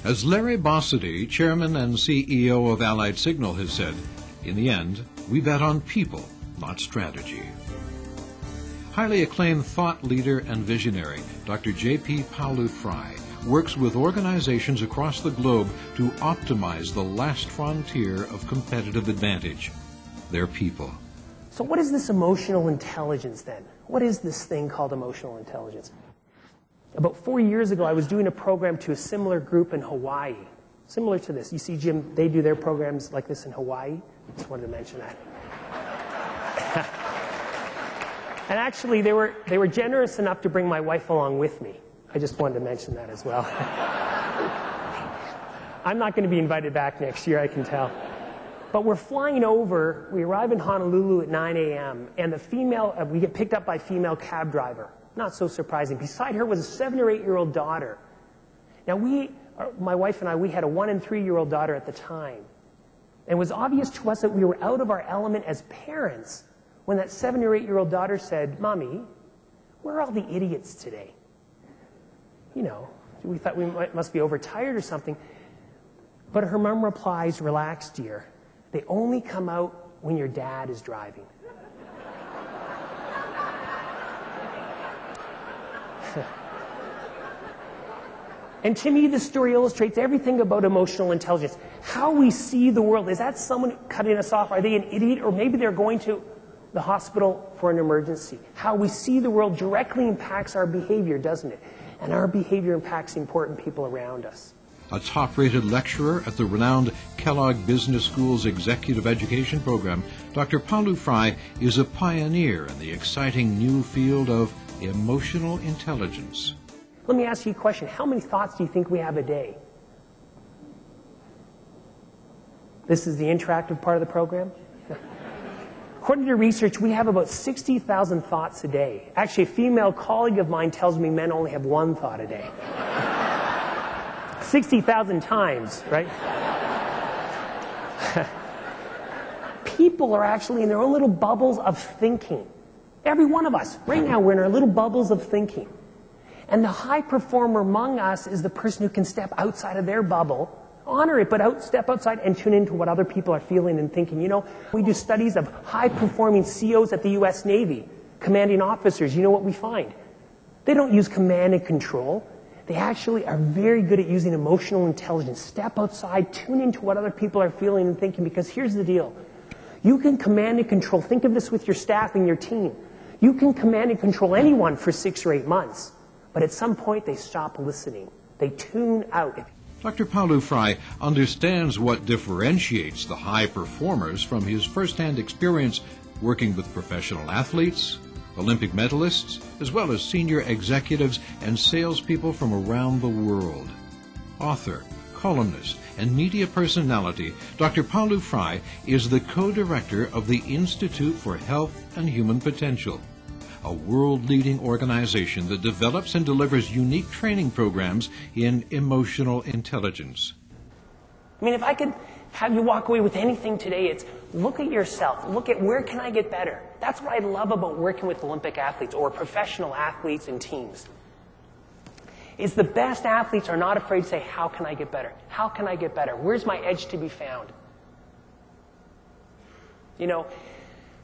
As Larry Bossidy, chairman and CEO of Allied Signal, has said, in the end, we bet on people, not strategy. Highly acclaimed thought leader and visionary, Dr. J.P. Pawliw-Fry, works with organizations across the globe to optimize the last frontier of competitive advantage, their people. So what is this emotional intelligence then? What is this thing called emotional intelligence? About 4 years ago, I was doing a program to a similar group in Hawaii, similar to this. You see, Jim, they do their programs like this in Hawaii. Just wanted to mention that. And actually, they were generous enough to bring my wife along with me. I just wanted to mention that as well. I'm not going to be invited back next year, I can tell. But we're flying over. We arrive in Honolulu at 9 a.m. And the female, we get picked up by a female cab driver. Not so surprising. Beside her was a 7 or 8-year-old daughter. Now, my wife and I, we had a 1 and 3-year-old daughter at the time. And it was obvious to us that we were out of our element as parents when that 7 or 8-year-old daughter said, "Mommy, where are all the idiots today?" You know, we thought we must be overtired or something. But her mom replies, "Relax, dear. They only come out when your dad is driving." And to me, this story illustrates everything about emotional intelligence. How we see the world. Is that someone cutting us off? Are they an idiot? Or maybe they're going to the hospital for an emergency. How we see the world directly impacts our behavior, doesn't it? And our behavior impacts important people around us. A top-rated lecturer at the renowned Kellogg Business School's Executive Education Program, Dr. Pawliw-Fry is a pioneer in the exciting new field of emotional intelligence. Let me ask you a question. How many thoughts do you think we have a day? This is the interactive part of the program. According to research, we have about 60,000 thoughts a day. Actually, a female colleague of mine tells me men only have 1 thought a day. 60,000 times, right? People are actually in their own little bubbles of thinking. Every one of us, right now, we're in our little bubbles of thinking. And the high performer among us is the person who can step outside of their bubble, honor it, but step outside and tune into what other people are feeling and thinking. You know, we do studies of high-performing CEOs at the U.S. Navy, commanding officers. You know what we find? They don't use command and control. They actually are very good at using emotional intelligence. Step outside, tune into what other people are feeling and thinking, because here's the deal. You can command and control. Think of this with your staff and your team. You can command and control anyone for 6 or 8 months, but at some point they stop listening. They tune out. Dr. Pawliw-Fry understands what differentiates the high performers from his first-hand experience working with professional athletes, Olympic medalists, as well as senior executives and salespeople from around the world. Author, columnist, and media personality, Dr. Pawliw-Fry is the co-director of the Institute for Health and Human Potential, a world-leading organization that develops and delivers unique training programs in emotional intelligence. I mean, if I could have you walk away with anything today, it's look at yourself. Look at where can I get better. That's what I love about working with Olympic athletes or professional athletes and teams. Is the best athletes are not afraid to say, how can I get better? How can I get better? Where's my edge to be found? You know,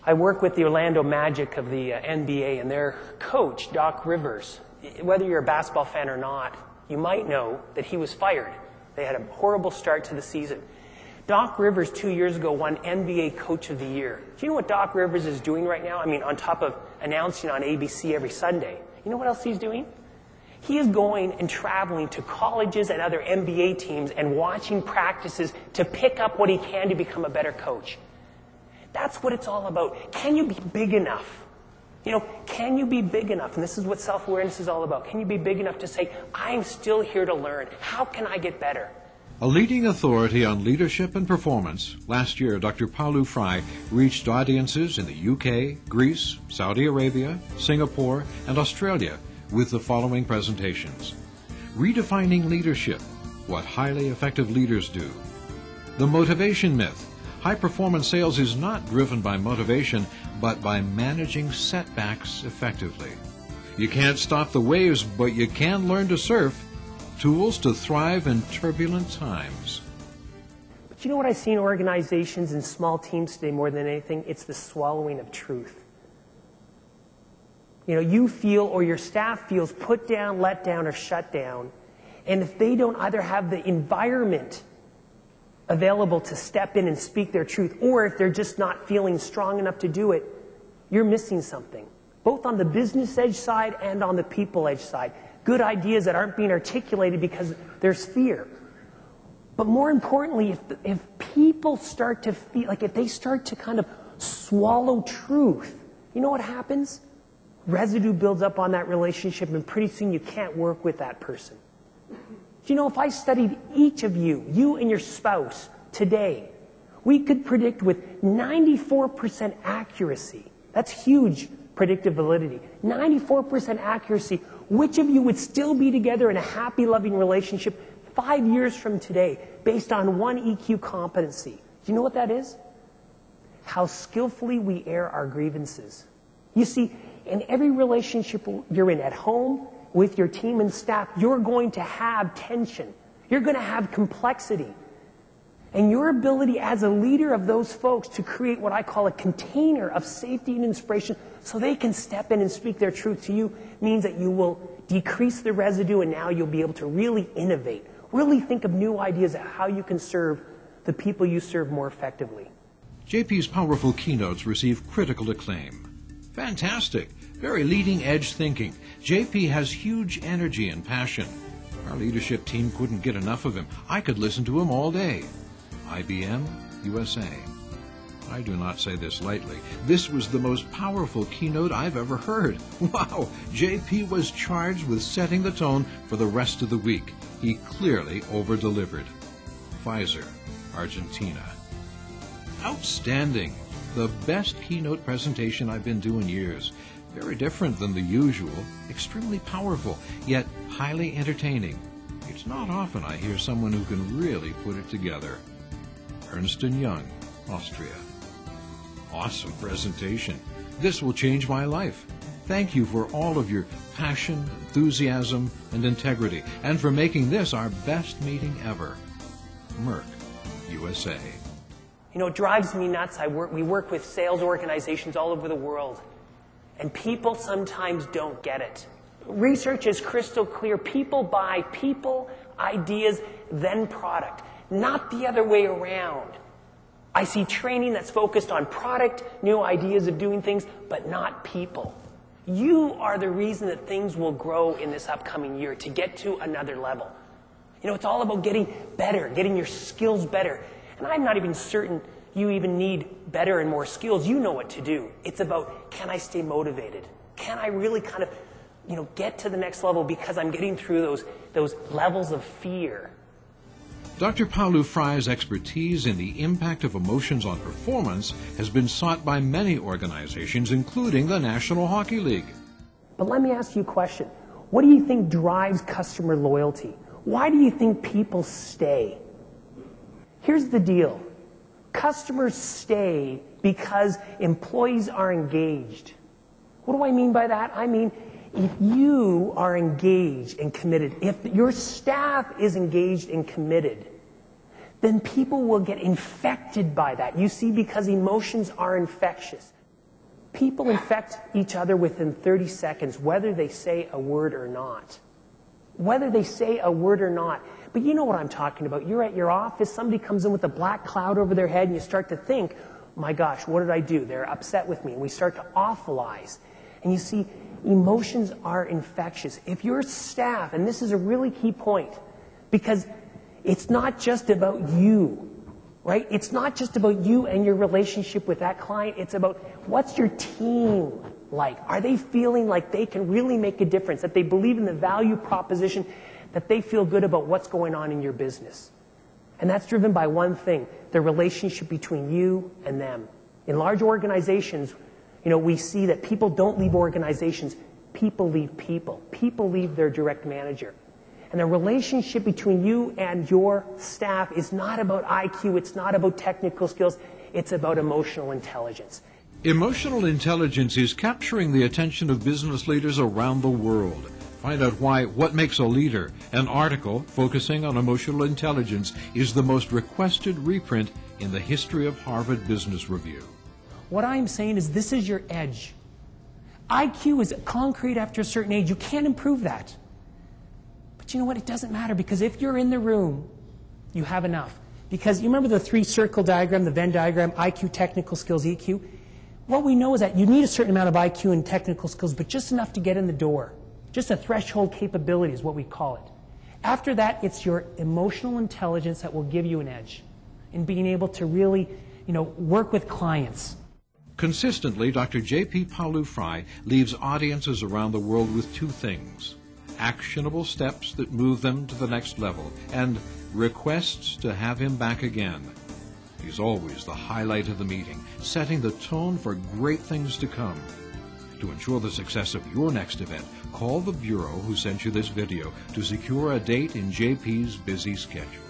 I work with the Orlando Magic of the NBA, and their coach, Doc Rivers. Whether you're a basketball fan or not, you might know that he was fired. They had a horrible start to the season. Doc Rivers 2 years ago won NBA Coach of the Year. Do you know what Doc Rivers is doing right now? I mean, on top of announcing on ABC every Sunday. You know what else he's doing? He is going and traveling to colleges and other NBA teams and watching practices to pick up what he can to become a better coach. That's what it's all about. Can you be big enough? You know, can you be big enough? And this is what self-awareness is all about. Can you be big enough to say, I'm still here to learn. How can I get better? A leading authority on leadership and performance, last year Dr. Pawliw-Fry reached audiences in the UK, Greece, Saudi Arabia, Singapore, and Australia with the following presentations. Redefining Leadership, What Highly Effective Leaders Do. The Motivation Myth. High-performance sales is not driven by motivation, but by managing setbacks effectively. You can't stop the waves, but you can learn to surf. tools to thrive in turbulent times. But you know what I see in organizations and small teams today more than anything? It's the swallowing of truth. You know, you feel or your staff feels put down, let down, or shut down. And if they don't either have the environment available to step in and speak their truth, or if they're just not feeling strong enough to do it, you're missing something. Both on the business edge side and on the people edge side. Good ideas that aren't being articulated because there's fear. But more importantly, if people start to feel, like if they start to kind of swallow truth, you know what happens? Residue builds up on that relationship, and pretty soon you can't work with that person. You know, if I studied each of you, you and your spouse, today, we could predict with 94% accuracy. That's huge predictive validity. 94% accuracy, which of you would still be together in a happy, loving relationship 5 years from today based on one EQ competency. Do you know what that is? How skillfully we air our grievances. You see, in every relationship you're in, at home, with your team and staff, you're going to have tension. You're going to have complexity. And your ability as a leader of those folks to create what I call a container of safety and inspiration so they can step in and speak their truth to you means that you will decrease the residue, and now you'll be able to really innovate, really think of new ideas of how you can serve the people you serve more effectively. JP's powerful keynotes receive critical acclaim. Fantastic. Very leading-edge thinking. JP has huge energy and passion. Our leadership team couldn't get enough of him. I could listen to him all day. IBM, USA. I do not say this lightly. This was the most powerful keynote I've ever heard. Wow! JP was charged with setting the tone for the rest of the week. He clearly over-delivered. Pfizer, Argentina. Outstanding! The best keynote presentation I've been doing years. Very different than the usual, extremely powerful, yet highly entertaining. It's not often I hear someone who can really put it together. Ernst & Young, Austria. Awesome presentation. This will change my life. Thank you for all of your passion, enthusiasm, and integrity, and for making this our best meeting ever. Merck, USA. You know, it drives me nuts. We work with sales organizations all over the world. And people sometimes don't get it. Research is crystal clear. People buy people, ideas, then product, not the other way around. I see training that's focused on product, new ideas of doing things, but not people. You are the reason that things will grow in this upcoming year to get to another level. You know, it's all about getting better, getting your skills better. And I'm not even certain you even need better and more skills. You know what to do. It's about, can I stay motivated? Can I really kind of, get to the next level because I'm getting through those levels of fear? Dr. Pawliw-Fry's expertise in the impact of emotions on performance has been sought by many organizations, including the National Hockey League. But let me ask you a question. What do you think drives customer loyalty? Why do you think people stay? Here's the deal. Customers stay because employees are engaged. What do I mean by that? I mean, if you are engaged and committed, if your staff is engaged and committed, then people will get infected by that. You see, because emotions are infectious. People infect each other within 30 seconds, whether they say a word or not. Whether they say a word or not. But you know what I'm talking about. You're at your office, somebody comes in with a black cloud over their head, and you start to think, my gosh, what did I do? They're upset with me. And we start to awfulize. And you see, emotions are infectious. If your staff, and this is a really key point, because it's not just about you, right? It's not just about you and your relationship with that client. It's about what's your team like? Are they feeling like they can really make a difference, that they believe in the value proposition, that they feel good about what's going on in your business? And that's driven by one thing, the relationship between you and them. In large organizations, we see that people don't leave organizations, people leave people. People leave their direct manager. And the relationship between you and your staff is not about IQ, it's not about technical skills, it's about emotional intelligence. Emotional intelligence is capturing the attention of business leaders around the world. Find out why What Makes a Leader, an article focusing on emotional intelligence, is the most requested reprint in the history of Harvard Business Review. What I'm saying is this is your edge. IQ is concrete after a certain age. You can't improve that. But you know what? It doesn't matter, because if you're in the room, you have enough. Because you remember the three-circle diagram, the Venn diagram, IQ, technical skills, EQ? What we know is that you need a certain amount of IQ and technical skills, but just enough to get in the door. Just a threshold capability is what we call it. After that, it's your emotional intelligence that will give you an edge in being able to really, work with clients. Consistently, Dr. J.P. Pawliw-Fry leaves audiences around the world with two things: actionable steps that move them to the next level, and requests to have him back again. He's always the highlight of the meeting, setting the tone for great things to come. To ensure the success of your next event, call the Bureau who sent you this video to secure a date in JP's busy schedule.